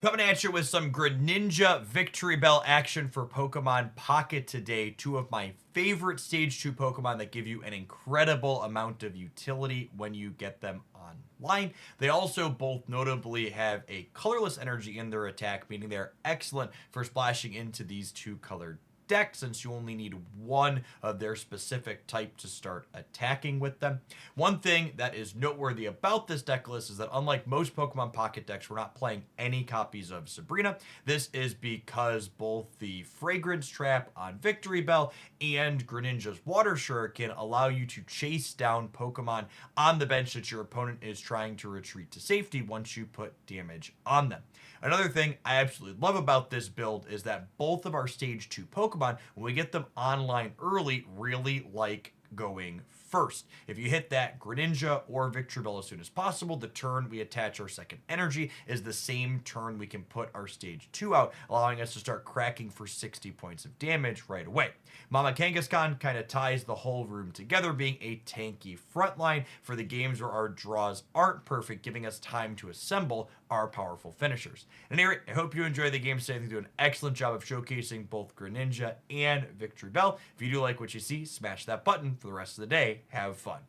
Coming at you with some Greninja Victreebel action for Pokemon Pocket today. Two of my favorite Stage 2 Pokemon that give you an incredible amount of utility when you get them online. They also both notably have a colorless energy in their attack, meaning they're excellent for splashing into these two colored decks, since you only need one of their specific type to start attacking with them. One thing that is noteworthy about this deck list is that unlike most Pokemon Pocket decks, we're not playing any copies of Sabrina. This is because both the Fragrance Trap on Victreebel and Greninja's Water Shuriken allow you to chase down Pokemon on the bench that your opponent is trying to retreat to safety once you put damage on them. Another thing I absolutely love about this build is that both of our Stage 2 Pokemon, when we get them online early, really like going first. If you hit that Greninja or Victreebel as soon as possible, the turn we attach our second energy is the same turn we can put our Stage 2 out, allowing us to start cracking for 60 points of damage right away. Mama Kangaskhan kind of ties the whole room together, being a tanky frontline for the games where our draws aren't perfect, giving us time to assemble our powerful finishers. And anyway, I hope you enjoy the game today. They do an excellent job of showcasing both Greninja and Victreebel. If you do like what you see, smash that button for the rest of the day. Have fun.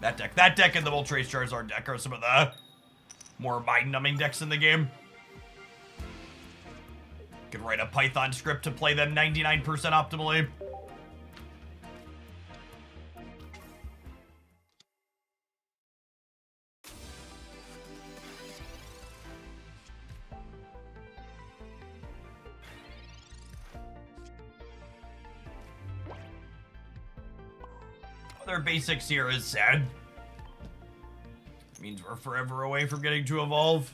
That deck and the Moltres Charizard deck are some of the more mind-numbing decks in the game. Could write a Python script to play them 99% optimally. Their basics here is sad. It means we're forever away from getting to evolve.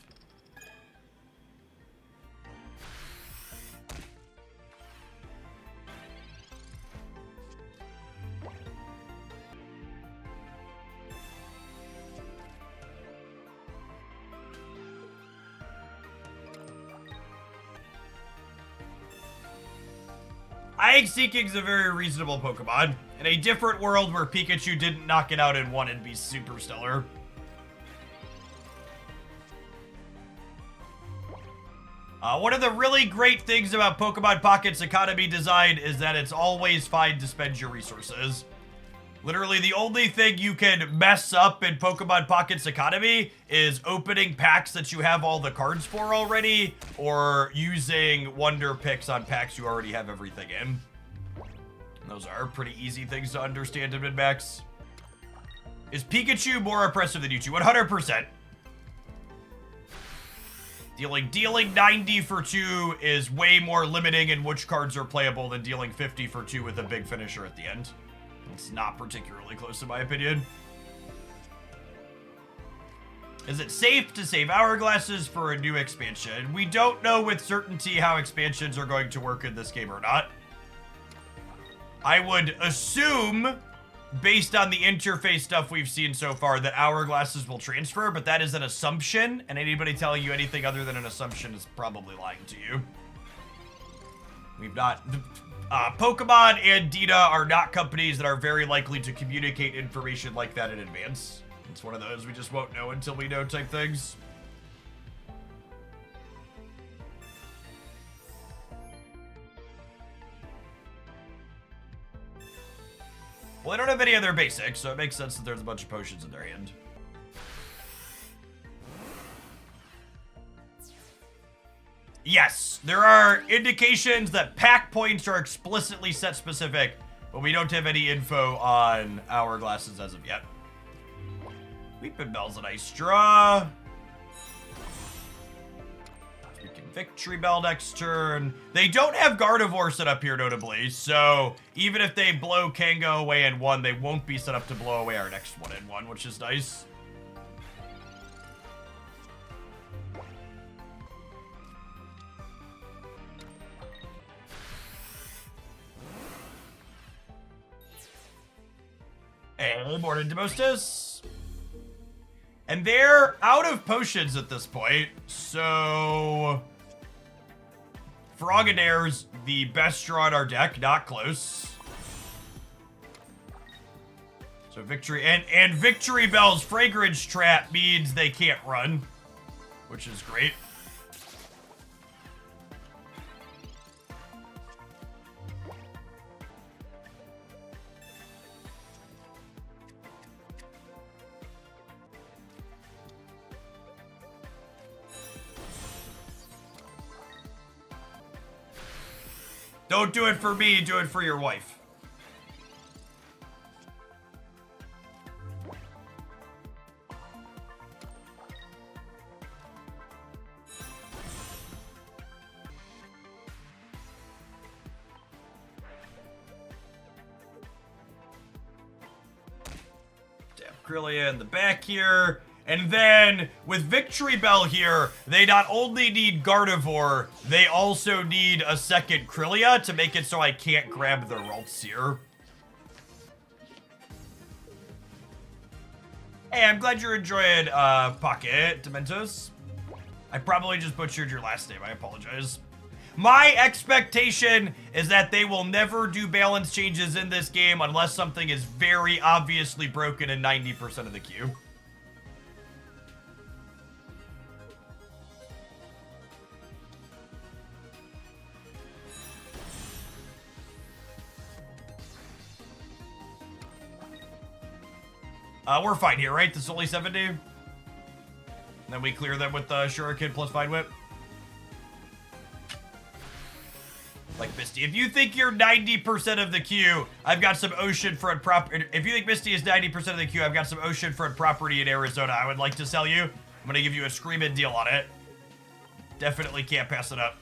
I think Seeking's a very reasonable Pokemon. In a different world where Pikachu didn't knock it out in one, it'd be super stellar. One of the really great things about Pokemon Pocket's economy design is that it's always fine to spend your resources. Literally, the only thing you can mess up in Pokemon Pocket's economy is opening packs that you have all the cards for already, or using Wonder Picks on packs you already have everything in. And those are pretty easy things to understand in min-max. Is Pikachu more impressive than you two? 100%. Dealing 90 for 2 is way more limiting in which cards are playable than dealing 50 for 2 with a big finisher at the end. It's not particularly close in my opinion. Is it safe to save hourglasses for a new expansion? We don't know with certainty how expansions are going to work in this game or not. I would assume, based on the interface stuff we've seen so far, that hourglasses will transfer, but that is an assumption, and anybody telling you anything other than an assumption is probably lying to you. We've not... Pokemon and Dita are not companies that are very likely to communicate information like that in advance. It's one of those we just won't know until we know type things. Well, they don't have any other basics, so it makes sense that there's a bunch of potions in their hand. Yes, there are indications that pack points are explicitly set specific, but we don't have any info on hourglasses as of yet. Weeping Bell's a nice draw. Freaking Victreebel next turn. They don't have Gardevoir set up here, notably, so even if they blow Kango away in one, they won't be set up to blow away our next one in one, which is nice. Hey, morning, Demostis. And they're out of potions at this point, so... Frogadaire's the best draw in our deck, not close. So Victory, and Victreebel's Fragrance Trap means they can't run, which is great. Don't do it for me, do it for your wife. Krylia in the back here. And then, with Victreebel here, they not only need Gardevoir, they also need a second Krylia to make it so I can't grab the Ralts here. Hey, I'm glad you're enjoying Pocket, Dementos. I probably just butchered your last name, I apologize. My expectation is that they will never do balance changes in this game unless something is very obviously broken in 90% of the queue. We're fine here, right? This is only 70? Then we clear them with the Shuriken plus Vine Whip. Like Misty, if you think you're 90% of the queue, I've got some oceanfront property. If you think Misty is 90% of the queue, I've got some oceanfront property in Arizona I would like to sell you. I'm gonna give you a screaming deal on it. Definitely can't pass it up.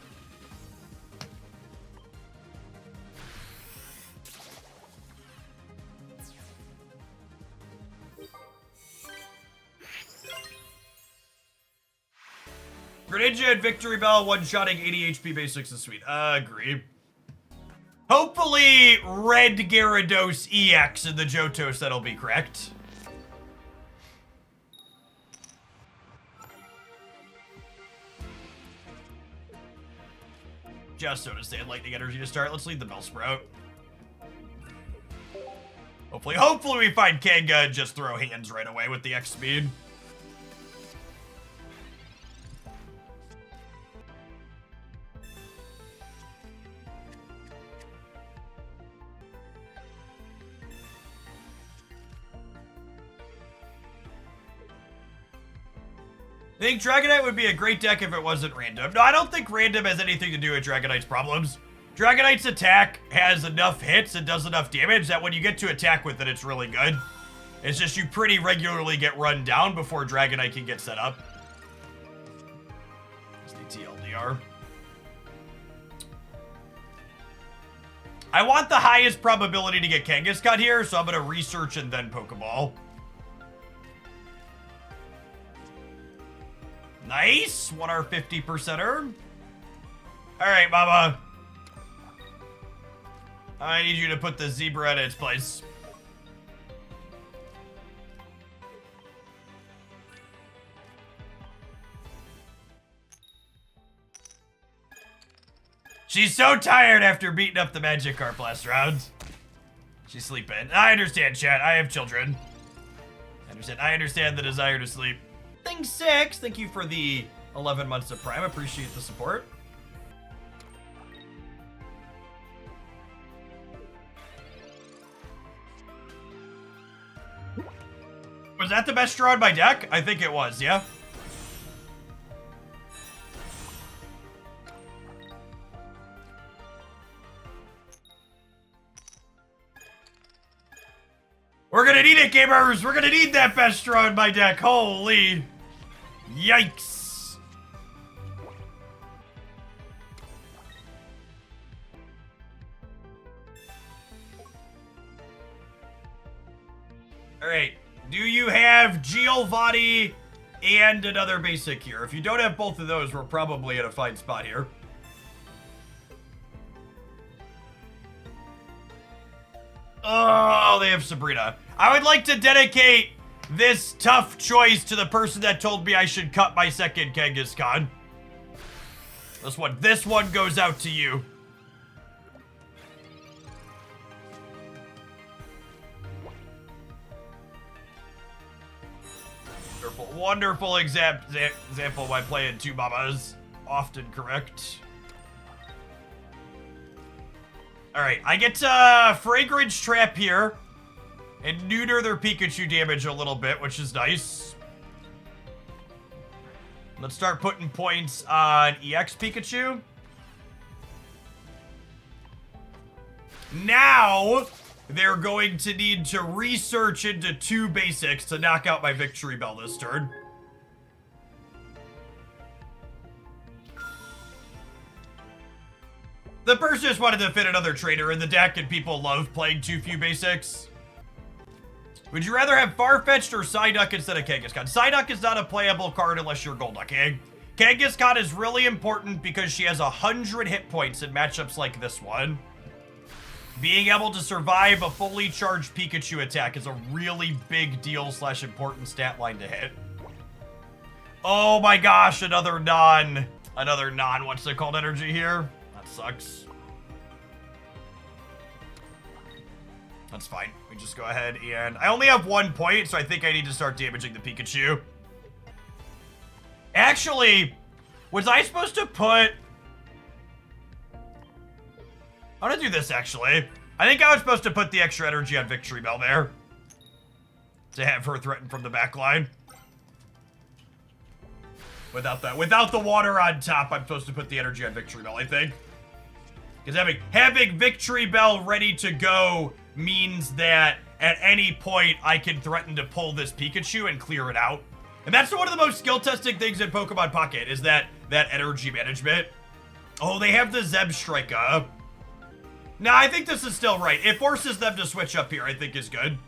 Greninja and Victreebel one-shotting 80 HP basics is sweet. Agree. Hopefully, Red Gyarados EX in the Johtos, that'll be correct. Just so to stand lightning energy to start. Let's lead the Bellsprout. Hopefully we find Kanga and just throw hands right away with the X speed. I think Dragonite would be a great deck if it wasn't random. No, I don't think random has anything to do with Dragonite's problems. Dragonite's attack has enough hits and does enough damage that when you get to attack with it, it's really good. It's just you pretty regularly get run down before Dragonite can get set up. It's the TLDR. I want the highest probability to get Kangaskhan here, so I'm going to research and then Pokeball. Nice! 1R 50%er. Alright, Mama. I need you to put the zebra in its place. She's so tired after beating up the Magikarp last round. She's sleeping. I understand, chat. I have children. I understand the desire to sleep. Thing 6, thank you for the 11 months of Prime. Appreciate the support. Was that the best draw in my deck? I think it was, yeah. We're gonna need it, gamers! We're gonna need that best draw in my deck. Holy. Yikes. Alright. Do you have Giovanni and another basic here? If you don't have both of those, we're probably in a fine spot here. Oh, they have Sabrina. I would like to dedicate this tough choice to the person that told me I should cut my second Kangaskhan. This one goes out to you. Wonderful example by playing two mamas. Often correct. Alright, I get Fragrance Trap here. And neuter their Pikachu damage a little bit, which is nice. Let's start putting points on EX Pikachu. Now, they're going to need to research into 2 basics to knock out my Victreebel this turn. The person just wanted to fit another trainer in the deck, and people love playing too few basics. Would you rather have Farfetch'd or Psyduck instead of Kangaskhan? Psyduck is not a playable card unless you're Golducking. Kangaskhan is really important because she has 100 hit points in matchups like this one. Being able to survive a fully charged Pikachu attack is a really big deal / important stat line to hit. Oh my gosh, another what's it called energy here? That sucks. That's fine. We just go ahead and... I only have 1 point, so I think I need to start damaging the Pikachu. Actually, was I supposed to put... I'm gonna do this, actually. I think I was supposed to put the extra energy on Victreebel there. To have her threatened from the back line. Without the water on top, I'm supposed to put the energy on Victreebel, I think. Because having Victreebel ready to go means that at any point I can threaten to pull this Pikachu and clear it out. And that's one of the most skill-testing things in Pokemon Pocket, is that energy management. Oh, they have the Zebstrika. No, I think this is still right. It forces them to switch up here, I think is good.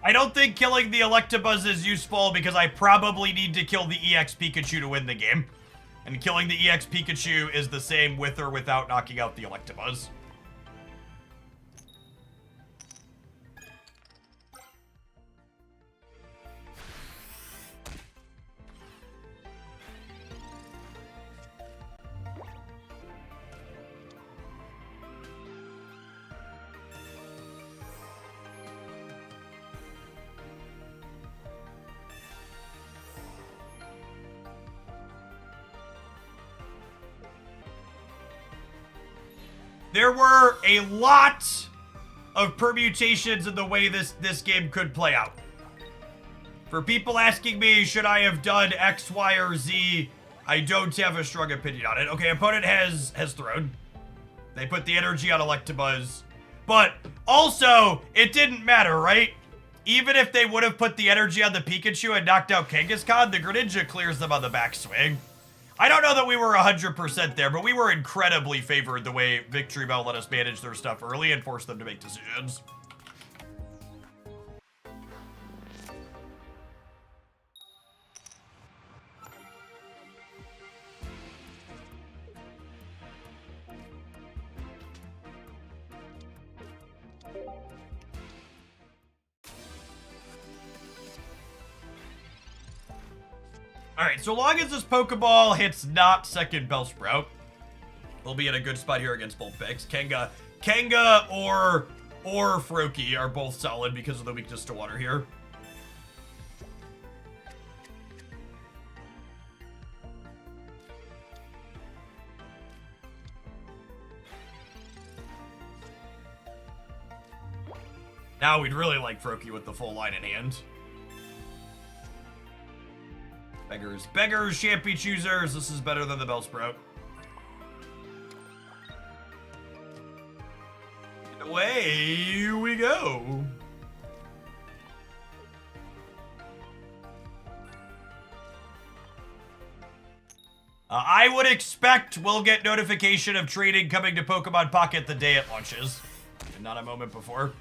I don't think killing the Electabuzz is useful because I probably need to kill the EX Pikachu to win the game. And killing the EX Pikachu is the same with or without knocking out the Electabuzz. There were a lot of permutations in the way this game could play out. For people asking me, should I have done X, Y, or Z, I don't have a strong opinion on it. Okay, opponent has thrown. They put the energy on Electabuzz. But also, it didn't matter, right? Even if they would have put the energy on the Pikachu and knocked out Kangaskhan, the Greninja clears them on the backswing. I don't know that we were 100% there, but we were incredibly favored the way Victreebel let us manage their stuff early and force them to make decisions. Alright, so long as this Pokeball hits not second Bellsprout, we'll be in a good spot here against both picks. Kanga or Froakie are both solid because of the weakness to water here. Now we'd really like Froakie with the full line in hand. Beggars, Champy Choosers. This is better than the Bellsprout. And away we go. I would expect we'll get notification of trading coming to Pokemon Pocket the day it launches, and not a moment before.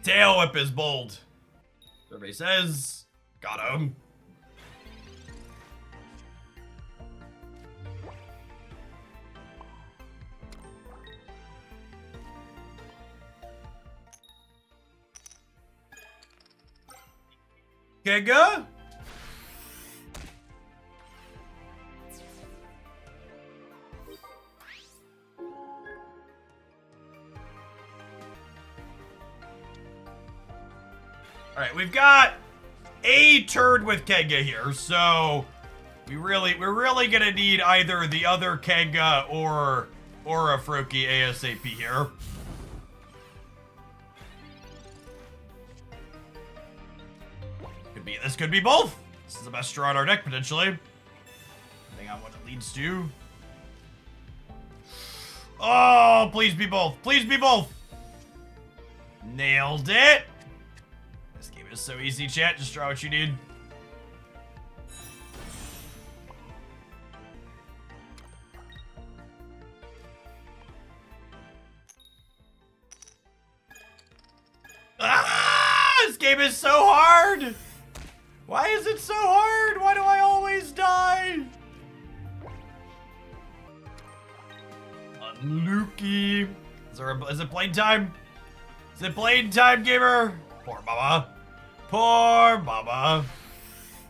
Tail Whip is bold. Survey says, got him. Kanga? right, we've got a turn with Kenga here, so we're really gonna need either the other Kenga or a Froakie ASAP here. This could be both. This is the best draw in our deck, potentially. Depending on what it leads to. Oh, please be both. Please be both. Nailed it. This game is so easy, chat. Just draw what you need. Ah! This game is so hard. Why is it so hard? Why do I always die? Unlucky. Is it blade time? Is it blade time, gamer? Poor mama. Poor mama.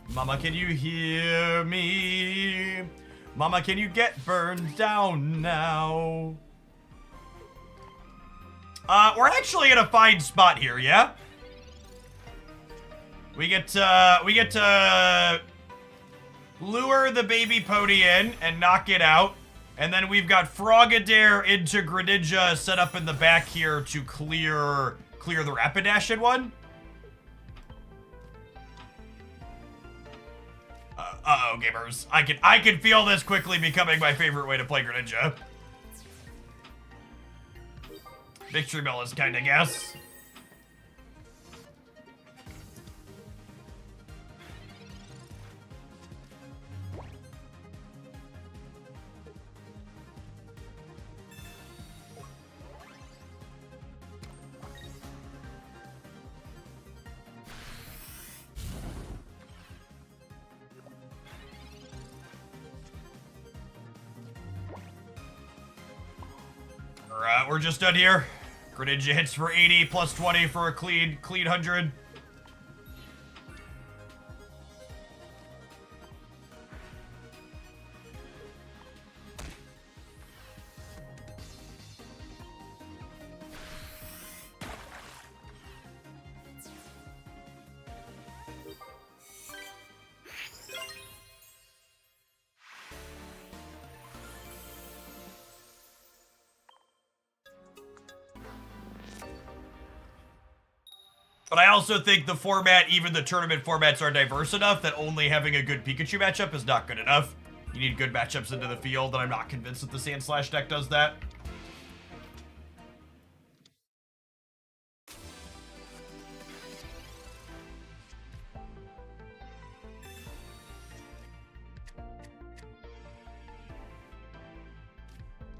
Mama, can you hear me? Mama, can you get burned down now? We're actually in a fine spot here, yeah? We get to lure the baby pony in and knock it out. And then we've got Frogadair into Greninja set up in the back here to clear the Rapidash in one. Uh-oh, gamers. I can feel this quickly becoming my favorite way to play Greninja. Victreebel is kinda guess. We're just done here. Greninja hits for 80 plus 20 for a clean 100. But I also think the format, even the tournament formats, are diverse enough that only having a good Pikachu matchup is not good enough. You need good matchups into the field, and I'm not convinced that the Sandslash deck does that.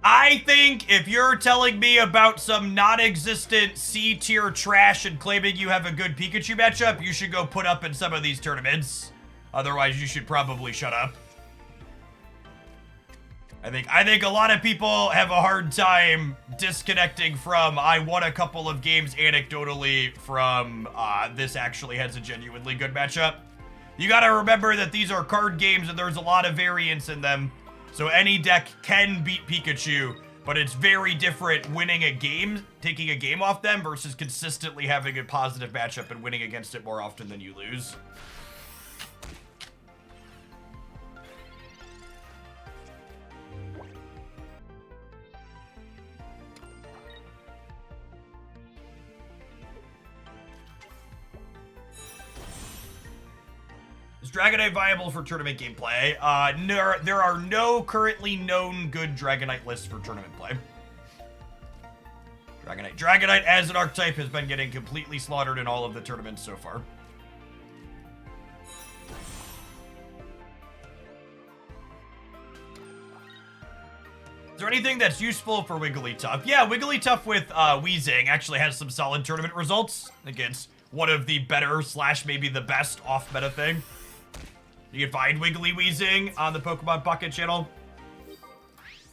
I think if you're telling me about some non-existent C-tier trash and claiming you have a good Pikachu matchup, you should go put up in some of these tournaments. Otherwise, you should probably shut up. I think a lot of people have a hard time disconnecting from I won a couple of games anecdotally from this actually has a genuinely good matchup. You gotta remember that these are card games and there's a lot of variance in them. So any deck can beat Pikachu, but it's very different winning a game, taking a game off them, versus consistently having a positive matchup and winning against it more often than you lose. Is Dragonite viable for tournament gameplay? No, there are no currently known good Dragonite lists for tournament play. Dragonite as an archetype has been getting completely slaughtered in all of the tournaments so far. Is there anything that's useful for Wigglytuff? Yeah, Wigglytuff with Weezing actually has some solid tournament results against one of the better / maybe the best off-meta thing. You can find Wiggly Weezing on the Pokemon Pocket channel.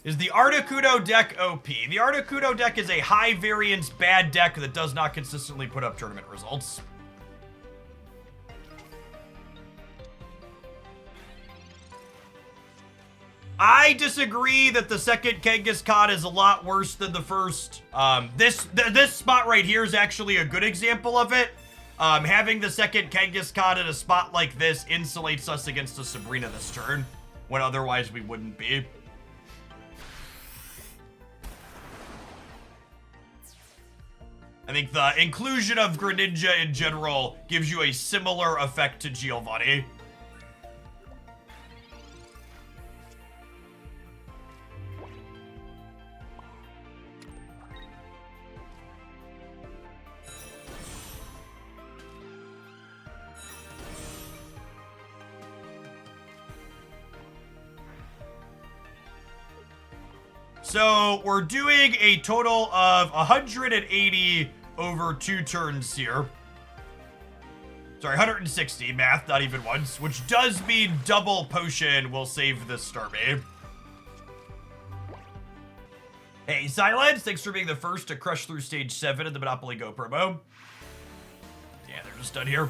Is the Articuno deck OP? The Articuno deck is a high variance bad deck that does not consistently put up tournament results. I disagree that the second Kangaskhan is a lot worse than the first. This spot right here is actually a good example of it. Having the second Kangaskhan in a spot like this insulates us against a Sabrina this turn, when otherwise we wouldn't be. I think the inclusion of Greninja in general gives you a similar effect to Giovanni. So we're doing a total of 180 over 2 turns here. Sorry, 160, math, not even once, which does mean double potion will save this Starmie. Hey, Silence, thanks for being the first to crush through stage 7 in the Monopoly Go promo. Yeah, they're just done here.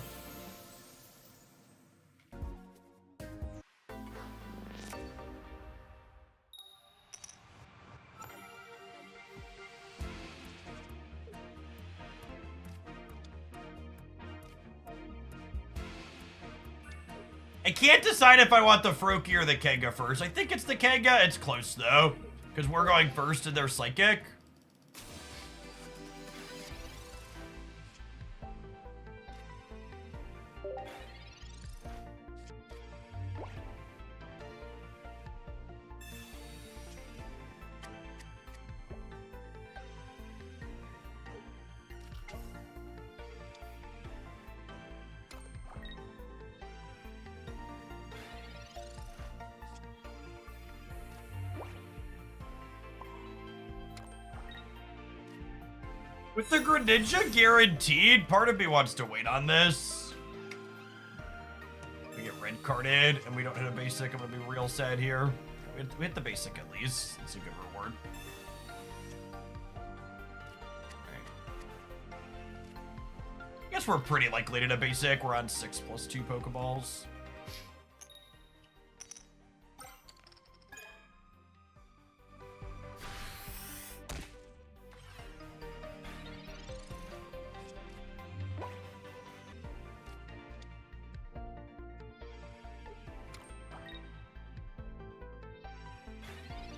I can't decide if I want the Froakie or the Kenga first. I think it's the Kenga. It's close, though, because we're going first and they're Psychic. With the Greninja guaranteed, part of me wants to wait on this. We get red carded and we don't hit a basic, I'm gonna be real sad here. We hit the basic at least. It's a good reward. Right. I guess we're pretty likely to hit a basic. We're on 6+2 Pokeballs.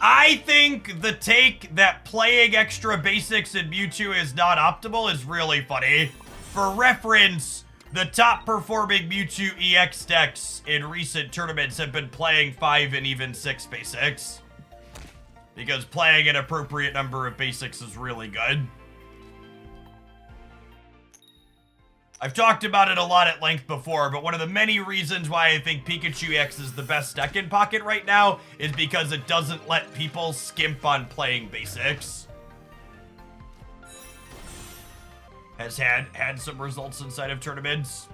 I think the take that playing extra basics in Mewtwo is not optimal is really funny. For reference, the top performing Mewtwo EX decks in recent tournaments have been playing 5 and even 6 basics. Because playing an appropriate number of basics is really good. I've talked about it a lot at length before, but one of the many reasons why I think Pikachu X is the best deck in Pocket right now is because it doesn't let people skimp on playing basics. Has had some results inside of tournaments.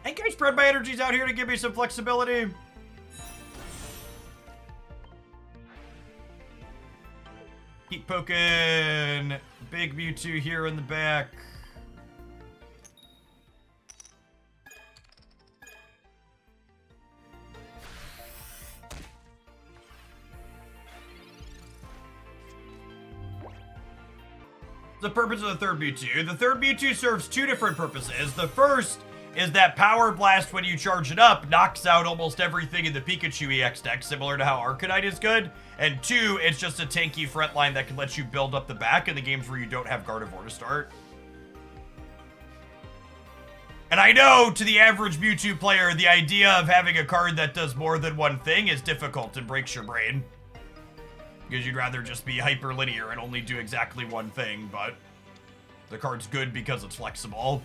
And can I spread my energies out here to give me some flexibility? Keep poking. Big Mewtwo here in the back. The purpose of the third Mewtwo. The third Mewtwo serves 2 different purposes. The first is that Power Blast, when you charge it up, knocks out almost everything in the Pikachu EX deck, similar to how Arcanine is good. And 2, it's just a tanky front line that can let you build up the back in the games where you don't have Gardevoir to start. And I know, to the average Mewtwo player, the idea of having a card that does more than one thing is difficult and breaks your brain. Because you'd rather just be hyperlinear and only do exactly one thing, but the card's good because it's flexible.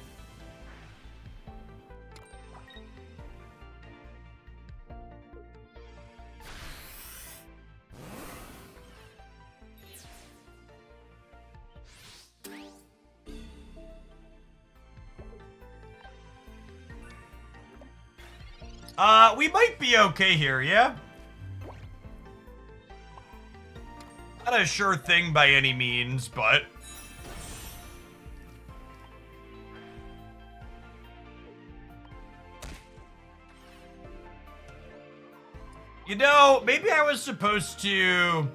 We might be okay here, yeah? Not a sure thing by any means, but... You know, maybe I was supposed to...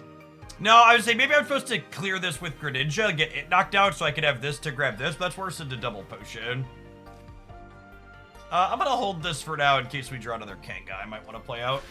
No, I would say maybe I'm supposed to clear this with Greninja, get it knocked out so I could have this to grab this, but that's worse than the double potion. I'm gonna hold this for now in case we draw another Kanga I might want to play out.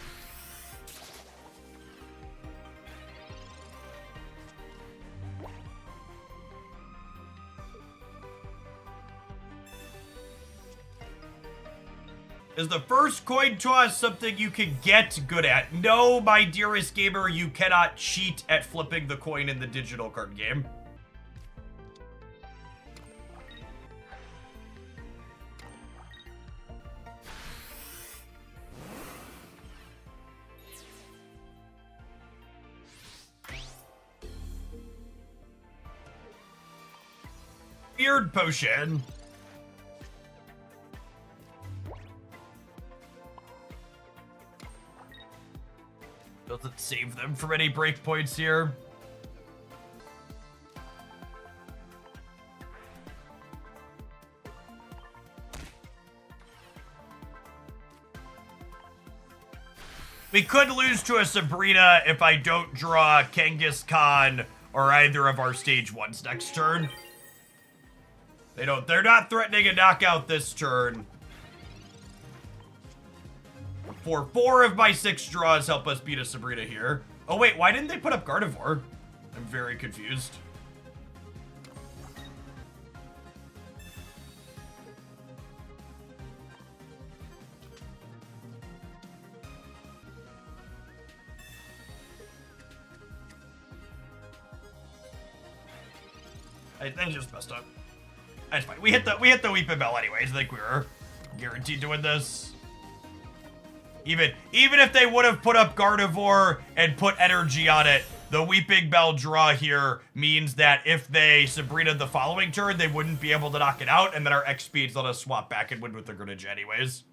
Is the first coin toss something you can get good at? No, my dearest gamer, you cannot cheat at flipping the coin in the digital card game. Weird potion. Doesn't save them from any breakpoints here. We could lose to a Sabrina if I don't draw Kangaskhan or either of our stage 1s next turn. They're not threatening a knockout this turn. For 4 of my 6 draws help us beat a Sabrina here. Oh wait, why didn't they put up Gardevoir? I'm very confused. I just messed up. That's fine. We hit the Weeping Bell anyways. I think we were guaranteed to win this. Even if they would have put up Gardevoir and put energy on it, the Weeping Bell draw here means that if they Sabrina the following turn, they wouldn't be able to knock it out, and then our X speeds let us swap back and win with the Greninja anyways.